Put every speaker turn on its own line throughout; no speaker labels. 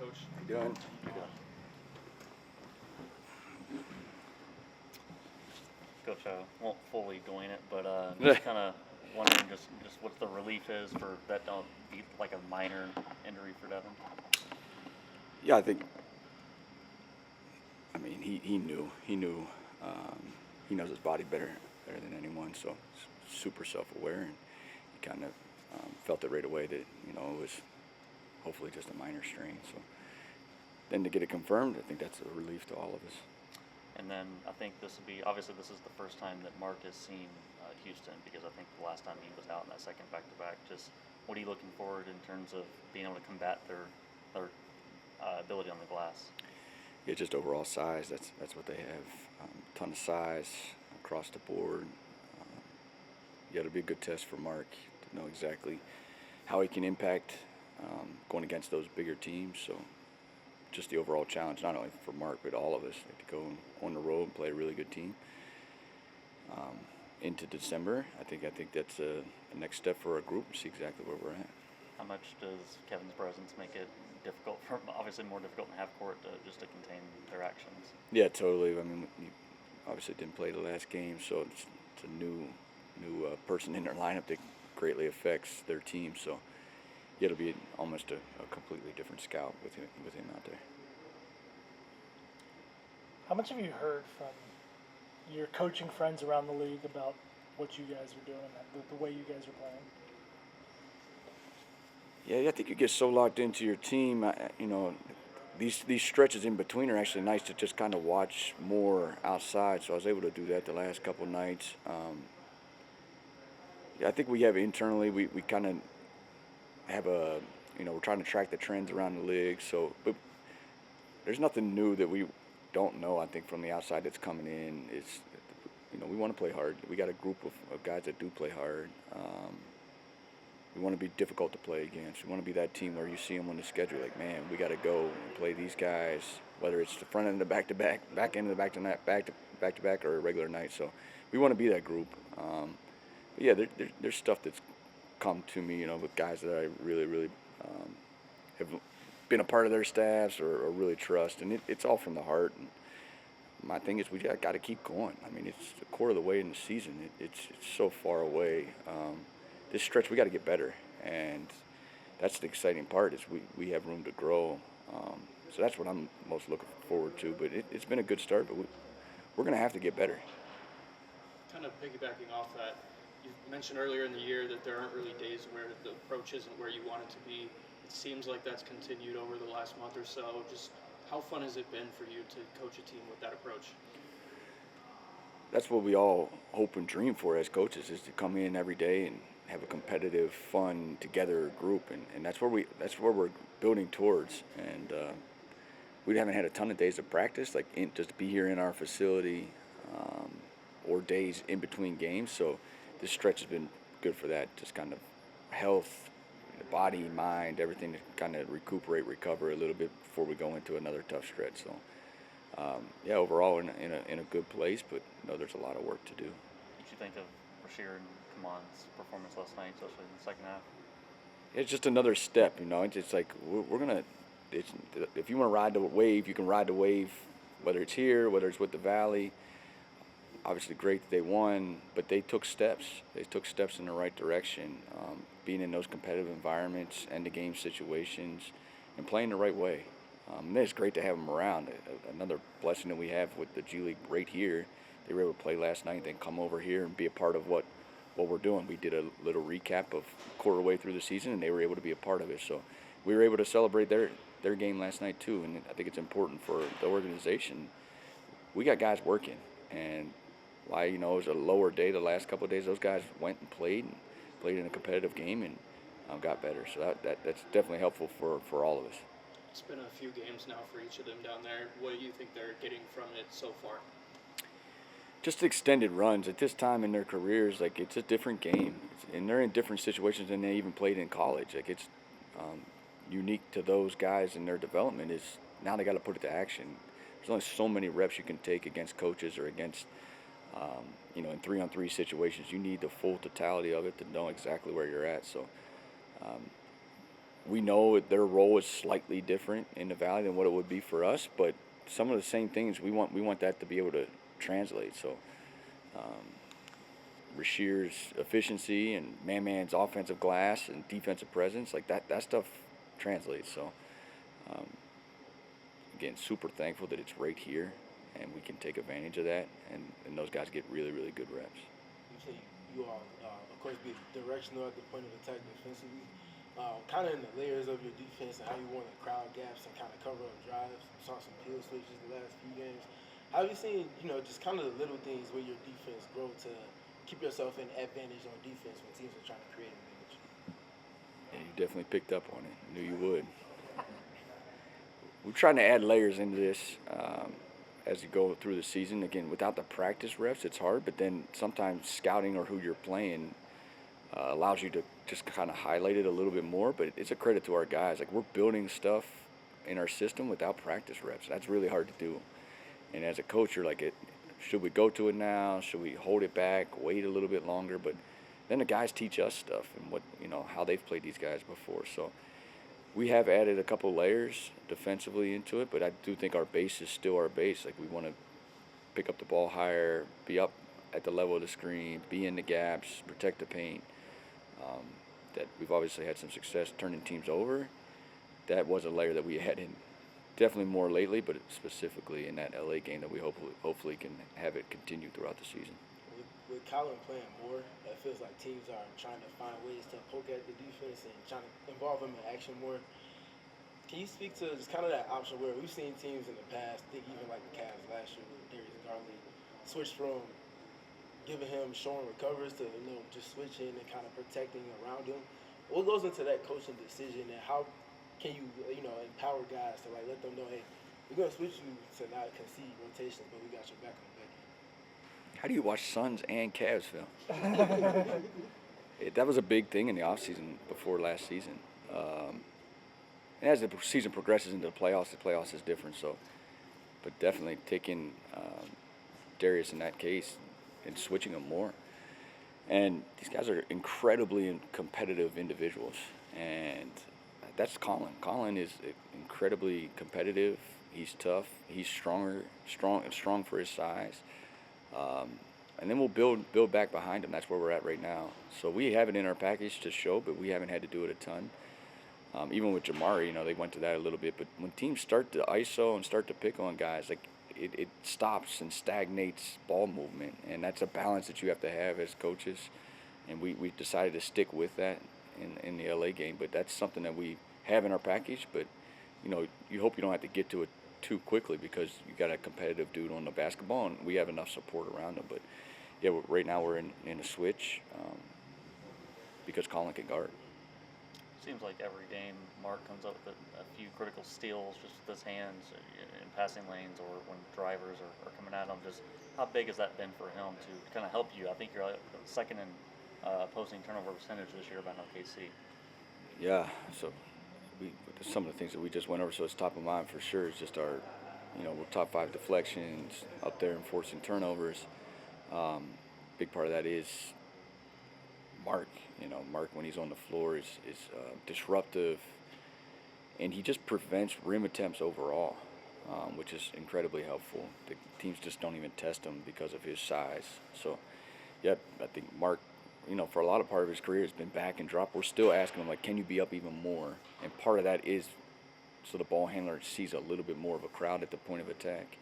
Coach.
How you doing?
How you doing? Coach, won't fully go in it, but just kind of wondering just what the relief is for that don't be like a minor injury for Devin.
Yeah, I mean, he knew. He knows his body better than anyone, so super self-aware, and he kind of felt it right away that, it was hopefully just a minor strain. So then to get it confirmed, I think that's a relief to all of us.
And then I think this is the first time that Mark has seen Houston, because I think the last time he was out in that second back-to-back. Just what are you looking forward in terms of being able to combat their ability on the glass?
Yeah, just overall size. That's what they have. Ton of size across the board. Yeah, it'll be a good test for Mark to know exactly how he can impact going against those bigger teams. So just the overall challenge, not only for Mark, but all of us, to go on the road and play a really good team into December. I think that's a next step for our group to see exactly where we're at.
How much does Kevin's presence make it difficult, obviously more difficult in half court just to contain their actions?
Yeah, totally. I mean, you obviously didn't play the last game, so it's a new person in their lineup that greatly affects their team. So yeah, it'll be almost a completely different scout with him out there.
How much have you heard from your coaching friends around the league about what you guys are doing and the way you guys are playing?
Yeah, I think you get so locked into your team. These stretches in between are actually nice to just kind of watch more outside. So I was able to do that the last couple nights. Yeah, I think we have internally, we kind of have we're trying to track the trends around the league. So, but there's nothing new that we don't know. I think from the outside that's coming in is, we want to play hard. We got a group of guys that do play hard. We want to be difficult to play against. We want to be that team where you see them on the schedule, like, man, we got to go and play these guys, whether it's the front end of the back-to-back, back end of the back-to-back, or a regular night. So we want to be that group. But yeah, there's stuff that's come to me, with guys that I really have been a part of their staffs or really trust, and it's all from the heart. And my thing is, we got to keep going. I mean, it's a quarter of the way in the season. It's so far away. This stretch, we got to get better, and that's the exciting part, is we have room to grow. So that's what I'm most looking forward to. But it's been a good start, but we're going to have to get better.
Kind of piggybacking off that, you mentioned earlier in the year that there aren't really days where the approach isn't where you want it to be. It seems like that's continued over the last month or so. Just how fun has it been for you to coach a team with that approach?
That's what we all hope and dream for as coaches, is to come in every day and have a competitive, fun, together group, and that's where we're building towards. And we haven't had a ton of days of practice, just to be here in our facility, or days in between games. So this stretch has been good for that. Just kind of health, the body, mind, everything to kind of recuperate, recover a little bit before we go into another tough stretch. So yeah, overall in a good place, but there's a lot of work to do.
What did you think of Rashir and Kaman's performance last night, especially in the second half?
It's just another step, It's like we're gonna. If you want to ride the wave, you can ride the wave, whether it's here, whether it's with the Valley. Obviously, great that they won, but they took steps. They took steps in the right direction, being in those competitive environments, end of game situations, and playing the right way. And it's great to have them around. Another blessing that we have with the G League right here, they were able to play last night, then come over here and be a part of what we're doing. We did a little recap of quarter way through the season, and they were able to be a part of it. So we were able to celebrate their game last night too, and I think it's important for the organization. We got guys working, and why it was a lower day the last couple of days, those guys went and played in a competitive game and got better. So that's definitely helpful for all of us.
It's been a few games now for each of them down there. What do you think they're getting from it so far?
Just extended runs at this time in their careers. Like, it's a different game, and they're in different situations than they even played in college. Like, it's unique to those guys in their development is now they got to put it to action. There's only so many reps you can take against coaches or against in 3-on-3 situations. You need the full totality of it to know exactly where you're at. So we know that their role is slightly different in the Valley than what it would be for us, but some of the same things we want that to be able to translate. So Rashir's efficiency and man's offensive glass and defensive presence, like that stuff translates. So um, again, super thankful that it's right here and we can take advantage of that, and those guys get really, really good reps.
You say you all, of course, be directional at the point of attack defensively. Kind of in the layers of your defense and how you want to crowd gaps and kind of cover up drives. Saw some peel switches the last few games. How have you seen, just kind of the little things where your defense grow to keep yourself in advantage on defense when teams are trying to create advantage?
Yeah, you definitely picked up on it. Knew you would. We're trying to add layers into this as you go through the season. Again, without the practice reps, it's hard, but then sometimes scouting or who you're playing allows you to just kind of highlight it a little bit more, but it's a credit to our guys. Like, we're building stuff in our system without practice reps. That's really hard to do. And as a coach, you're like, should we go to it now? Should we hold it back, wait a little bit longer? But then the guys teach us stuff and how they've played these guys before. So we have added a couple layers defensively into it, but I do think our base is still our base. Like, we want to pick up the ball higher, be up at the level of the screen, be in the gaps, protect the paint. That we've obviously had some success turning teams over. That was a layer that we had in definitely more lately, but specifically in that LA game that we hopefully can have it continue throughout the season.
With Colin playing more, it feels like teams are trying to find ways to poke at the defense and trying to involve him in action more. Can you speak to just kind of that option where we've seen teams in the past, I think even like the Cavs last year with Darius Garland, switch from giving him showing recovers to just switching and kind of protecting around him. What goes into that coaching decision, and how can you empower guys to let them know, hey, we're gonna switch you to not concede rotations, but we got your back on the back end.
How do you watch Suns and Cavs film? That was a big thing in the offseason before last season. And as the season progresses into the playoffs is different. So, but definitely taking Darius in that case and switching them more. And these guys are incredibly competitive individuals, and that's Colin. Colin is incredibly competitive. He's tough. He's strong for his size. And then we'll build back behind him. That's where we're at right now. So we have it in our package to show, but we haven't had to do it a ton. Even with Jamari, they went to that a little bit. But when teams start to ISO and start to pick on guys, like it stops and stagnates ball movement, and that's a balance that you have to have as coaches. And we decided to stick with that in the LA game. But that's something that we have in our package. But you hope you don't have to get to it too quickly because you got a competitive dude on the basketball, and we have enough support around him. But yeah, right now we're in a switch because Colin can guard.
Seems like every game Mark comes up with a few critical steals just with his hands in passing lanes or when drivers are coming at him. Just how big has that been for him to kind of help you? I think you're second in opposing turnover percentage this year behind OKC.
Yeah, so some of the things that we just went over, so it's top of mind for sure. It's just our, we're top 5 deflections, up there enforcing turnovers. Big part of that is Mark. Mark, when he's on the floor, is disruptive, and he just prevents rim attempts overall, which is incredibly helpful. The teams just don't even test him because of his size. So, yeah, I think Mark, for a lot of part of his career has been back and drop. We're still asking him, can you be up even more? And part of that is so the ball handler sees a little bit more of a crowd at the point of attack.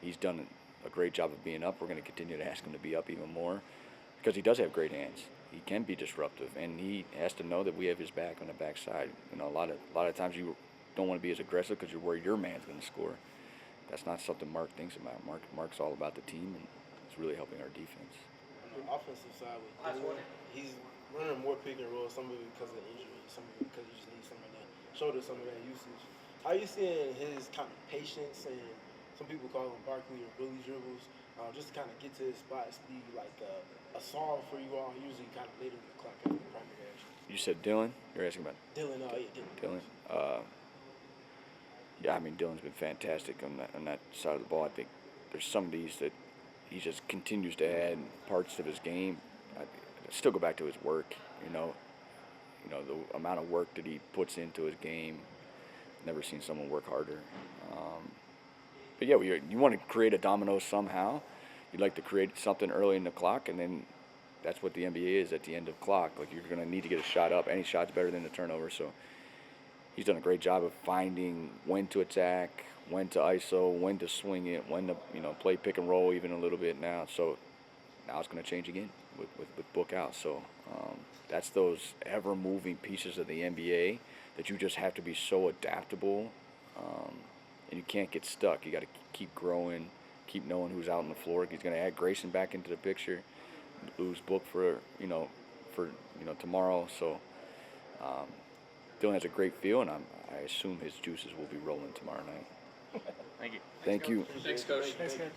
He's done a great job of being up. We're going to continue to ask him to be up even more because he does have great hands. He can be disruptive, and he has to know that we have his back on the backside. A lot of times you don't want to be as aggressive because you're worried your man's going to score. That's not something Mark thinks about. Mark's all about the team, and it's really helping our defense.
On the offensive side, he's running more pick and roll. Some of it because of injury, some of it because you just need some of that shoulder, some of that usage. How are you seeing his kind of patience, and some people call him Barkley or Billy dribbles, just to kind of get to his spots, be like a solve for you all, usually kind of later in the clock after primary action.
You said Dylan? You're asking about
Dylan?
Dylan. Yeah, Dylan's been fantastic on that side of the ball. I think there's some of these that he just continues to add parts of his game. I still go back to his work. the amount of work that he puts into his game. Never seen someone work harder. But yeah, you want to create a domino somehow. You'd like to create something early in the clock, and then that's what the NBA is at the end of clock. Like, you're going to need to get a shot up. Any shot's better than a turnover. So he's done a great job of finding when to attack, when to ISO, when to swing it, when to play pick and roll even a little bit now. So now it's going to change again with Book out. So that's those ever-moving pieces of the NBA that you just have to be so adaptable, and you can't get stuck. You got to keep growing, keep knowing who's out on the floor. He's going to add Grayson back into the picture, lose Book for tomorrow. So Dylan has a great feel, and I assume his juices will be rolling tomorrow night.
Thank you.
Thank you.
Thanks, Coach.
Thanks, guys.